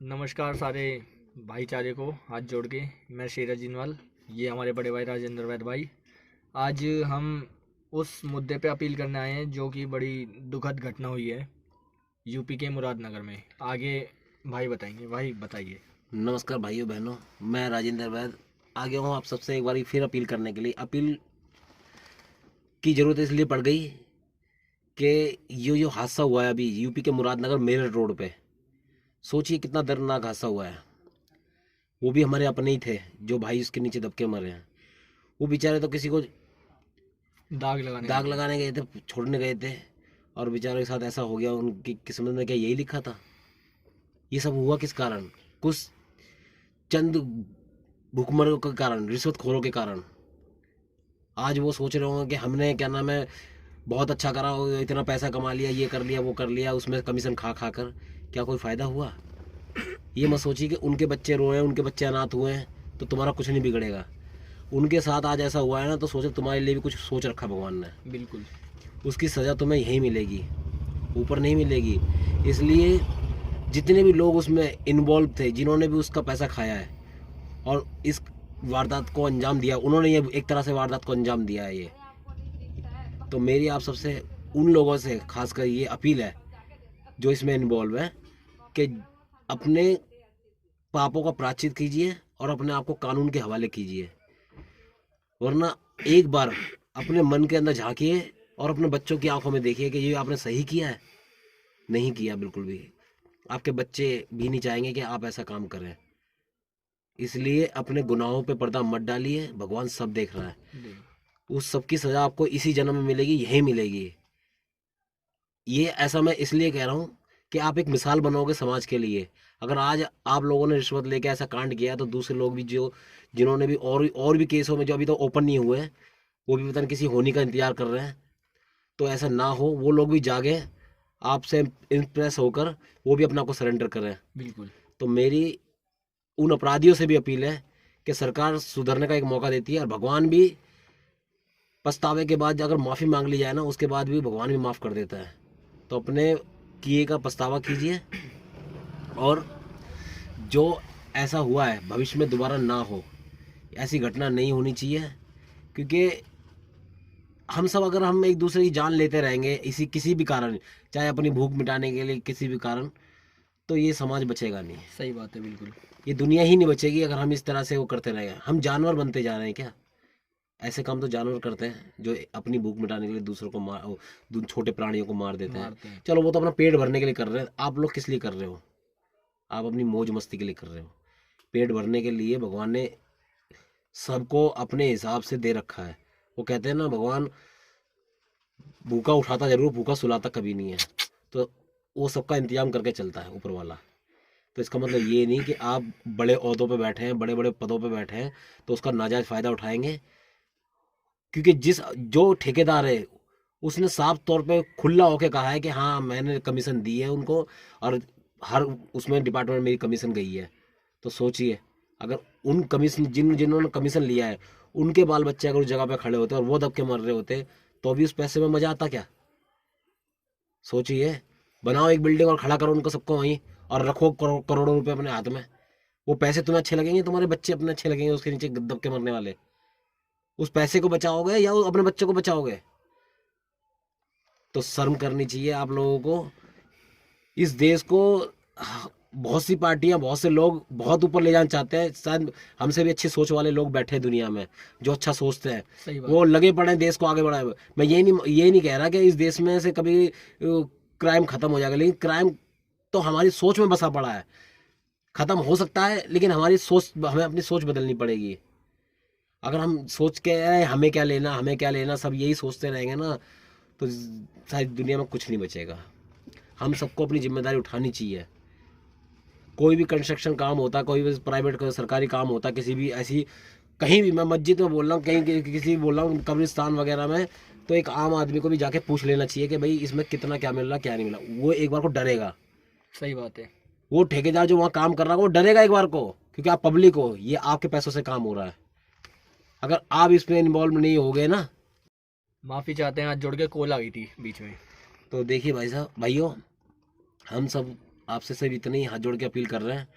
नमस्कार सारे भाईचारे को हाथ जोड़ के। मैं शेरा जिनवाल, ये हमारे बड़े भाई राजेंद्र वैद भाई। आज हम उस मुद्दे पे अपील करने आए हैं जो कि बड़ी दुखद घटना हुई है यूपी के मुरादनगर में। आगे भाई बताएंगे। भाई बताइए। नमस्कार भाइयों बहनों, मैं राजेंद्र वैद आ गया हूँ आप सबसे एक बार फिर अपील करने के लिए। अपील की ज़रूरत इसलिए पड़ गई कि ये जो हादसा हुआ है अभी यूपी के मुरादनगर मेरठ रोड पे, सोचिए कितना दर्दनाक हादसा हुआ है। वो भी हमारे अपने ही थे जो भाई उसके नीचे दबके मरे हैं। वो बेचारे तो किसी को दाग लगाने गए दाग थे। लगाने गए थे, छोड़ने गए थे, और बेचारों के साथ ऐसा हो गया। उनकी किस्मत में क्या यही लिखा था? ये सब हुआ किस कारण? कुछ चंद भुखमरों के कारण, रिश्वतखोरों के कारण। आज वो सोच रहे होंगे कि हमने क्या नाम है बहुत अच्छा करा, इतना पैसा कमा लिया, ये कर लिया वो कर लिया, उसमें कमीशन खा खा कर क्या कोई फ़ायदा हुआ? ये मत सोचिए कि उनके बच्चे रोए हैं, उनके बच्चे अनाथ हुए हैं तो तुम्हारा कुछ नहीं बिगड़ेगा। उनके साथ आज ऐसा हुआ है ना, तो सोचो तुम्हारे लिए भी कुछ सोच रखा भगवान ने। बिल्कुल। उसकी सज़ा तुम्हें यहीं मिलेगी, ऊपर नहीं मिलेगी। इसलिए जितने भी लोग उसमें इन्वॉल्व थे, जिन्होंने भी उसका पैसा खाया है और इस वारदात को अंजाम दिया, उन्होंने ये एक तरह से वारदात को अंजाम दिया है। ये तो मेरी आप सबसे उन लोगों से खासकर ये अपील है जो इसमें इन्वॉल्व है कि अपने पापों का प्रायश्चित कीजिए और अपने आप को कानून के हवाले कीजिए। वरना एक बार अपने मन के अंदर झांकिए और अपने बच्चों की आंखों में देखिए कि ये आपने सही किया है। नहीं किया बिल्कुल भी। आपके बच्चे भी नहीं चाहेंगे कि आप ऐसा काम करें। इसलिए अपने गुनाहों पे पर्दा मत डालिए, भगवान सब देख रहा है। उस सब की सज़ा आपको इसी जन्म में मिलेगी, यही मिलेगी। ये ऐसा मैं इसलिए कह रहा हूँ कि आप एक मिसाल बनोगे समाज के लिए। अगर आज आप लोगों ने रिश्वत लेके ऐसा कांड किया है तो दूसरे लोग भी जो जिन्होंने भी और भी केसों में जो अभी तो ओपन नहीं हुए हैं, वो भी पता नहीं किसी होनी का इंतजार कर रहे हैं। तो ऐसा ना हो, वो लोग भी जागे, आपसे इम्प्रेस होकर वो भी अपना को सरेंडर करें। बिल्कुल। तो मेरी उन अपराधियों से भी अपील है कि सरकार सुधरने का एक मौका देती है, और भगवान भी पछतावे के बाद अगर माफ़ी मांग ली जाए ना, उसके बाद भी भगवान भी माफ़ कर देता है। तो अपने किए का पछतावा कीजिए, और जो ऐसा हुआ है भविष्य में दोबारा ना हो, ऐसी घटना नहीं होनी चाहिए। क्योंकि हम सब अगर हम एक दूसरे की जान लेते रहेंगे इसी किसी भी कारण, चाहे अपनी भूख मिटाने के लिए किसी भी कारण, तो ये समाज बचेगा नहीं। सही बात है। बिल्कुल। ये दुनिया ही नहीं बचेगी अगर हम इस तरह से वो करते रहेंगे। हम जानवर बनते जा रहे हैं क्या? ऐसे काम तो जानवर करते हैं जो अपनी भूख मिटाने के लिए दूसरों को छोटे प्राणियों को मार देते हैं। मारते हैं। चलो वो तो अपना पेट भरने के लिए कर रहे हैं, आप लोग किस लिए कर रहे हो? आप अपनी मौज मस्ती के लिए कर रहे हो। पेट भरने के लिए भगवान ने सबको अपने हिसाब से दे रखा है। वो कहते हैं ना, भगवान भूखा उठाता जरूर, भूखा सुलाता कभी नहीं है। तो वो सबका इंतजाम करके चलता है ऊपर वाला। तो इसका मतलब ये नहीं कि आप बड़े ओहदों पे बैठे हैं, बड़े बड़े पदों पे बैठे हैं तो उसका नाजायज़ फ़ायदा उठाएंगे। क्योंकि जो ठेकेदार है उसने साफ तौर पे खुला होके कहा है कि हाँ मैंने कमीशन दी है उनको, और हर उसमें डिपार्टमेंट मेरी कमीशन गई है। तो सोचिए, अगर उन कमीशन जिन्होंने कमीशन लिया है उनके बाल बच्चे अगर उस जगह पे खड़े होते और वो दब के मर रहे होते, तो भी उस पैसे में मजा आता क्या? सोचिए। बनाओ एक बिल्डिंग और खड़ा करो उनको सबको वहीं, और रखो करोड़ों रुपए अपने हाथ में। वो पैसे तुम्हें अच्छे लगेंगे? तुम्हारे बच्चे अपने अच्छे लगेंगे उसके नीचे दब के मरने वाले? उस पैसे को बचाओगे या अपने बच्चों को बचाओगे? तो शर्म करनी चाहिए आप लोगों को। इस देश को बहुत सी पार्टियां, बहुत से लोग बहुत ऊपर ले जाना चाहते हैं। शायद हमसे भी अच्छी सोच वाले लोग बैठे हैं दुनिया में जो अच्छा सोचते हैं। सही बात वो है। लगे पड़े हैं देश को आगे बढ़ाए हुए। मैं ये नहीं कह रहा कि इस देश में से कभी क्राइम खत्म हो जाएगा, लेकिन क्राइम तो हमारी सोच में बसा पड़ा है। खत्म हो सकता है लेकिन हमारी सोच, हमें अपनी सोच बदलनी पड़ेगी। अगर हम सोच के हमें क्या लेना, हमें क्या लेना, सब यही सोचते रहेंगे ना, तो शायद दुनिया में कुछ नहीं बचेगा। हम सबको अपनी जिम्मेदारी उठानी चाहिए। कोई भी कंस्ट्रक्शन काम होता, कोई भी प्राइवेट सरकारी काम होता, किसी भी ऐसी कहीं भी, मैं मस्जिद में बोल रहा हूँ, कहीं किसी भी बोल रहा हूँ, कब्रिस्तान वगैरह में, तो एक आम आदमी को भी जाके पूछ लेना चाहिए कि भाई इसमें कितना क्या मिल रहा क्या नहीं मिला। वो एक बार को डरेगा। सही बात है। वो ठेकेदार जो वहाँ काम कर रहा है वो डरेगा एक बार को, क्योंकि आप पब्लिक हो, ये आपके पैसों से काम हो रहा है। अगर आप इसमें इन्वॉल्व नहीं होगे ना, माफ़ी चाहते हैं, हाथ जोड़ के। कॉल आ गई थी बीच में। तो देखिए भाई साहब, भाइयों, हम सब आपसे सिर्फ इतनी हाथ जोड़ के अपील कर रहे हैं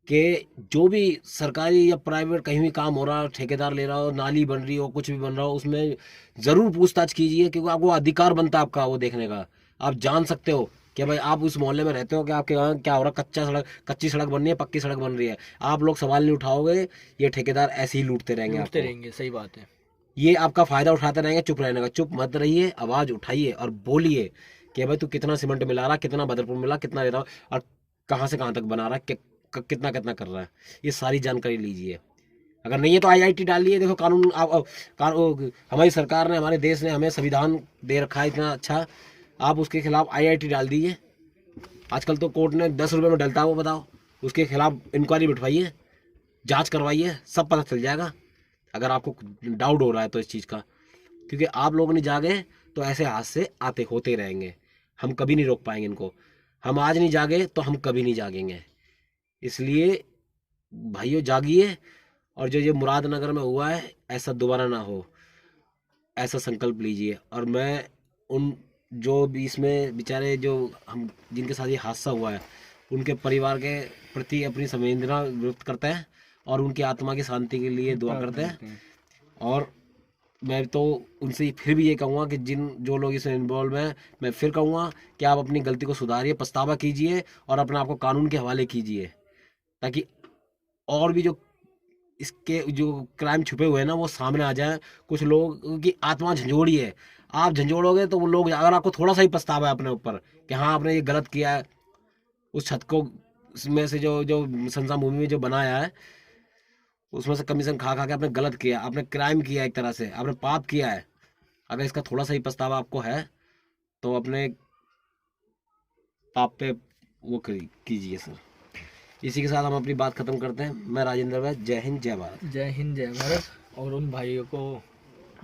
कि जो भी सरकारी या प्राइवेट कहीं भी काम हो रहा है, ठेकेदार ले रहा हो, नाली बन रही हो, कुछ भी बन रहा हो, उसमें ज़रूर पूछताछ कीजिए, क्योंकि आपको अधिकार बनता है आपका वो देखने का। आप जान सकते हो कि भाई आप उस मोहल्ले में रहते हो कि आपके यहाँ क्या हो रहा है, कच्ची सड़क बन रही है, पक्की सड़क बन रही है, आप लोग सवाल नहीं उठाओगे, ये ठेकेदार ऐसे ही लूटते रहेंगे लूटते आपको। रहेंगे, सही बात है। ये आपका फायदा उठाते रहेंगे, चुप रहने का। चुप मत रहिए, आवाज उठाइए और बोलिए कि भाई तू कितना सीमेंट मिला रहा, कितना बदरपुर मिला, कितना ले रहा और कहाँ से कहाँ तक बना रहा है, कितना कितना कर रहा है, ये सारी जानकारी लीजिए। अगर नहीं है तो आईआईटी डालिए। देखो कानून हमारी सरकार ने, हमारे देश ने हमें संविधान दे रखा है इतना अच्छा, आप उसके खिलाफ आईआईटी डाल दीजिए। आजकल तो कोर्ट ने 10 रुपये में डलता है वो, बताओ। उसके खिलाफ इंक्वायरी बिठवाइए, जांच करवाइए, सब पता चल जाएगा अगर आपको डाउट हो रहा है तो इस चीज़ का। क्योंकि आप लोग नहीं जागे तो ऐसे हादसे आते होते रहेंगे, हम कभी नहीं रोक पाएंगे इनको। हम आज नहीं जागे तो हम कभी नहीं जागेंगे। इसलिए भाइयों जागिए, और जो ये मुरादनगर में हुआ है ऐसा दोबारा ना हो, ऐसा संकल्प लीजिए। और मैं उन जो भी इसमें बेचारे जो हम जिनके साथ ये हादसा हुआ है उनके परिवार के प्रति अपनी संवेदना व्यक्त करते हैं और उनकी आत्मा की शांति के लिए दुआ करते हैं। और मैं तो उनसे फिर भी ये कहूँगा कि जो लोग इसमें इन्वॉल्व हैं, मैं फिर कहूँगा कि आप अपनी गलती को सुधारिए, पछतावा कीजिए और अपने आप को कानून के हवाले कीजिए, ताकि और भी जो इसके जो क्राइम छुपे हुए हैं ना वो सामने आ जाए। कुछ लोग की आत्मा झंझोड़ी है, आप झंझोड़ोगे तो वो लोग, अगर आपको थोड़ा सा ही पछतावा है अपने ऊपर कि हाँ आपने ये गलत किया है, उस छत को उसमें से जो जो संसार भूमि में जो बनाया है उसमें से कमीशन खा खा के आपने गलत किया, आपने क्राइम किया, एक तरह से आपने पाप किया है। अगर इसका थोड़ा सा ही पछतावा आपको है तो अपने पाप पे वो कीजिए सर। इसी के साथ हम अपनी बात खत्म करते हैं। मैं राजेंद्र वैद्य, जय हिंद जय भारत। जय हिंद जय भारत। और उन भाइयों को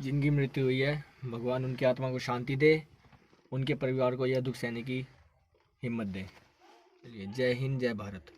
जिनकी मृत्यु हुई है, भगवान उनकी आत्मा को शांति दे, उनके परिवार को यह दुख सहने की हिम्मत दे। चलिए, जय हिंद जय भारत।